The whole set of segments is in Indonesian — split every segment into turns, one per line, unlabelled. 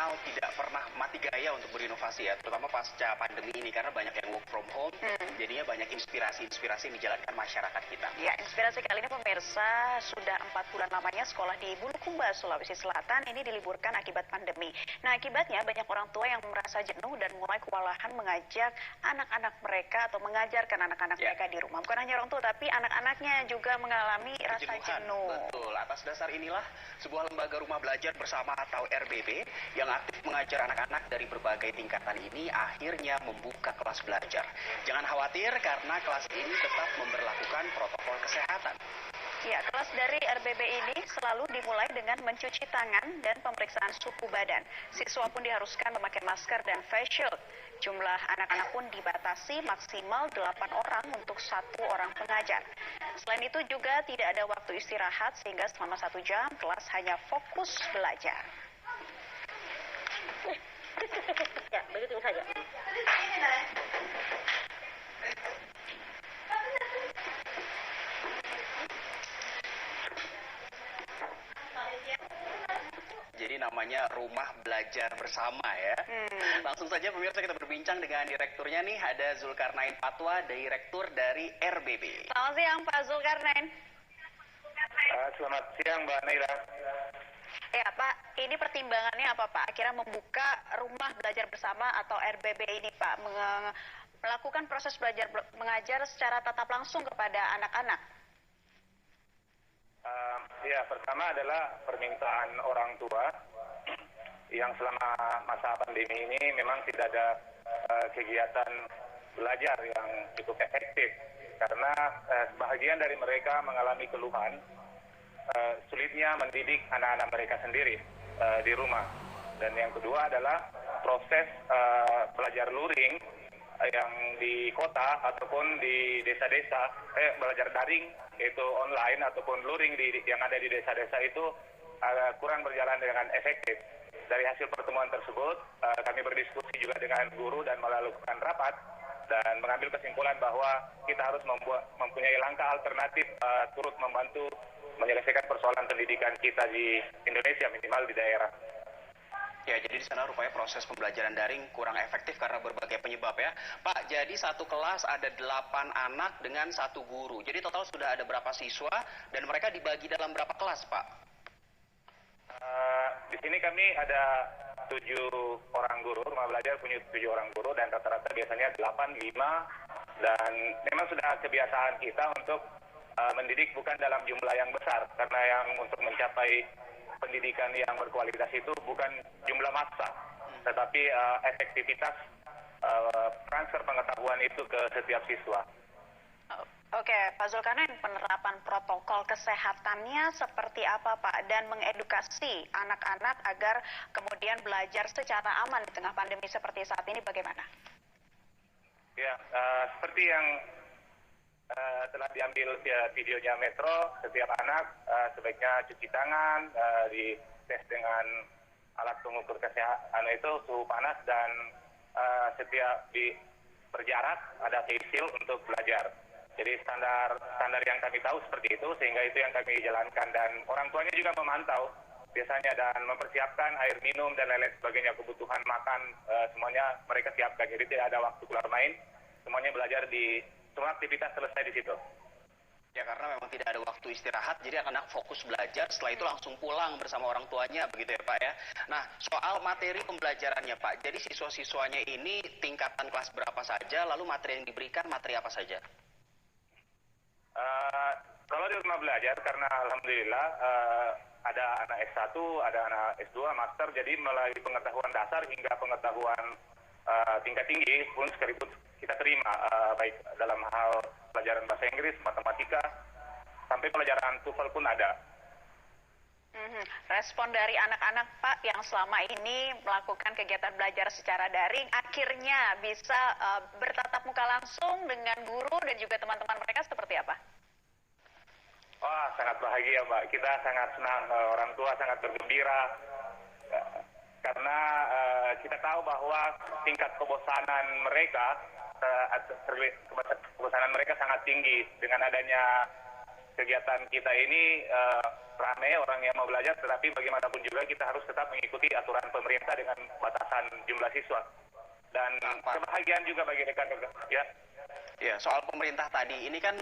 terkenal tidak pernah mati gaya untuk berinovasi ya, terutama pasca pandemi ini karena banyak yang work from home, jadinya banyak inspirasi-inspirasi yang dijalankan masyarakat kita.
Ya, inspirasi kali ini pemirsa, sudah 4 bulan lamanya sekolah di Bulukumba, Sulawesi Selatan ini diliburkan akibat pandemi. Nah, akibatnya banyak orang tua yang merasa jenuh dan mulai kewalahan mengajak anak-anak mereka atau mengajarkan anak-anak mereka di rumah. Bukan hanya orang tua, tapi anak-anaknya juga mengalami rasa jenuh.
Betul, atas dasar inilah sebuah lembaga rumah belajar bersama atau RBB yang aktif mengajar anak-anak dari berbagai tingkatan ini akhirnya membuka kelas belajar. Jangan khawatir karena kelas ini tetap memberlakukan protokol kesehatan.
Ya, kelas dari RBB ini selalu dimulai dengan mencuci tangan dan pemeriksaan suhu badan. Siswa pun diharuskan memakai masker dan face shield. Jumlah anak-anak pun dibatasi maksimal 8 orang untuk 1 orang pengajar. Selain itu juga tidak ada waktu istirahat sehingga selama 1 jam kelas hanya fokus belajar.
Ya, begitu saja.
Jadi namanya rumah belajar bersama ya. Langsung saja pemirsa kita berbincang dengan direkturnya nih, ada Zulkarnain Patwa, direktur dari RBB.
Selamat siang Pak Zulkarnain.
Selamat siang Mbak Naira.
Ya Pak, ini pertimbangannya apa Pak? Akhirnya membuka rumah belajar bersama atau RBB ini Pak, melakukan proses belajar mengajar secara tatap langsung kepada anak-anak.
Ya, pertama adalah permintaan orang tua yang selama masa pandemi ini memang tidak ada kegiatan belajar yang cukup efektif karena sebahagian dari mereka mengalami keluhan sulitnya mendidik anak-anak mereka sendiri di rumah. Dan yang kedua adalah proses belajar luring yang di kota ataupun di desa-desa, belajar daring yaitu online ataupun luring yang ada di desa-desa itu kurang berjalan dengan efektif. Dari hasil pertemuan tersebut, kami berdiskusi juga dengan guru dan melakukan rapat dan mengambil kesimpulan bahwa kita harus mempunyai langkah alternatif turut membantu menyelesaikan persoalan pendidikan kita di Indonesia, minimal di daerah.
Ya, jadi di sana rupanya proses pembelajaran daring kurang efektif karena berbagai penyebab ya. Pak, jadi satu kelas ada 8 anak dengan 1 guru. Jadi total sudah ada berapa siswa dan mereka dibagi dalam berapa kelas, Pak?
Di sini kami ada 7 orang guru, rumah belajar punya 7 orang guru dan rata-rata biasanya 8, 5. Dan memang sudah kebiasaan kita untuk mendidik bukan dalam jumlah yang besar karena yang untuk mencapai pendidikan yang berkualitas itu bukan jumlah massa, tetapi efektivitas transfer pengetahuan itu ke setiap siswa.
Oke, Pak Zulkarnain, penerapan protokol kesehatannya seperti apa Pak? Dan mengedukasi anak-anak agar kemudian belajar secara aman di tengah pandemi seperti saat ini bagaimana?
Ya, seperti yang telah diambil videonya Metro, setiap anak sebaiknya cuci tangan, dites dengan alat pengukur kesehatan itu suhu panas dan setiap berjarak ada face shield untuk belajar. Jadi standar yang kami tahu seperti itu, sehingga itu yang kami jalankan dan orang tuanya juga memantau biasanya dan mempersiapkan air minum dan lain-lain sebagainya, kebutuhan makan semuanya mereka siapkan. Jadi tidak ada waktu keluar main, semuanya belajar semua aktivitas selesai di situ.
Ya, karena memang tidak ada waktu istirahat, jadi anak-anak fokus belajar, setelah itu langsung pulang bersama orang tuanya, begitu ya Pak ya. Nah, soal materi pembelajarannya Pak, jadi siswa-siswanya ini tingkatan kelas berapa saja, lalu materi yang diberikan materi apa saja?
Kalau di rumah belajar, karena Alhamdulillah ada anak S1, ada anak S2, Master, jadi melalui pengetahuan dasar hingga pengetahuan tingkat tinggi pun sekalipun kita terima, baik dalam hal pelajaran bahasa Inggris, matematika, sampai pelajaran TOEFL pun ada.
Respon dari anak-anak Pak yang selama ini melakukan kegiatan belajar secara daring akhirnya bisa bertatap muka langsung dengan guru dan juga teman-teman mereka seperti apa?
Wah, sangat bahagia Mbak. Kita sangat senang, orang tua sangat bergembira karena kita tahu bahwa tingkat kebosanan mereka sangat tinggi. Dengan adanya kegiatan kita ini ramai orang yang mau belajar, tetapi bagaimanapun juga kita harus tetap mengikuti aturan pemerintah dengan batasan jumlah siswa. Dan kebahagiaan juga bagi rekan-rekan. Ya.
Ya, soal pemerintah tadi, ini kan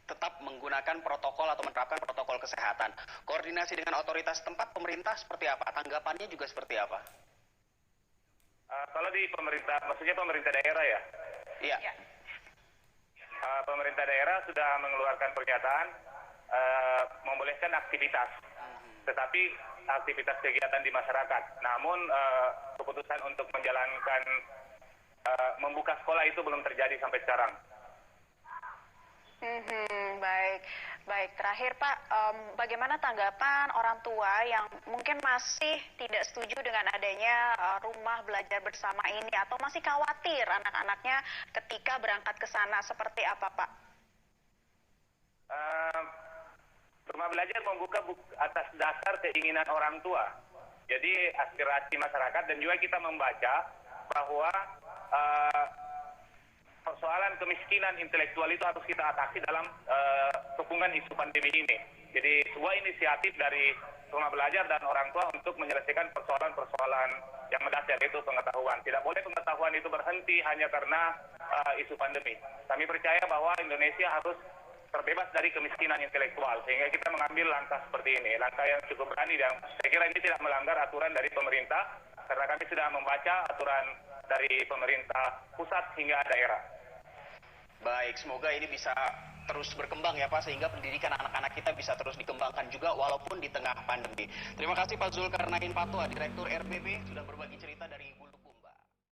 tetap menggunakan protokol atau menerapkan protokol kesehatan. Koordinasi dengan otoritas tempat pemerintah seperti apa? Tanggapannya juga seperti apa?
Kalau di pemerintah, maksudnya pemerintah daerah ya?
Iya.
Ya.
Pemerintah daerah sudah mengeluarkan pernyataan membolehkan aktivitas, tetapi aktivitas kegiatan di masyarakat. Namun keputusan untuk menjalankan membuka sekolah itu belum terjadi sampai sekarang.
Baik, baik. Terakhir Pak, bagaimana tanggapan orang tua yang mungkin masih tidak setuju dengan adanya rumah belajar bersama ini atau masih khawatir anak-anaknya ketika berangkat ke sana, seperti apa Pak?
Rumah belajar membuka atas dasar keinginan orang tua. Jadi aspirasi masyarakat, dan juga kita membaca bahwa persoalan kemiskinan intelektual itu harus kita atasi dalam hubungan isu pandemi ini. Jadi sebuah inisiatif dari rumah belajar dan orang tua untuk menyelesaikan persoalan-persoalan yang mendasar, yaitu pengetahuan. Tidak boleh pengetahuan itu berhenti hanya karena isu pandemi. Kami percaya bahwa Indonesia harus terbebas dari kemiskinan intelektual, sehingga kita mengambil langkah seperti ini, langkah yang cukup berani, dan saya kira ini tidak melanggar aturan dari pemerintah, karena kami sudah membaca aturan dari pemerintah pusat hingga daerah.
Baik, semoga ini bisa terus berkembang ya Pak, sehingga pendidikan anak-anak kita bisa terus dikembangkan juga walaupun di tengah pandemi. Terima kasih Pak Zulkarnain Patwa, Direktur RBB, sudah berbagi cerita dari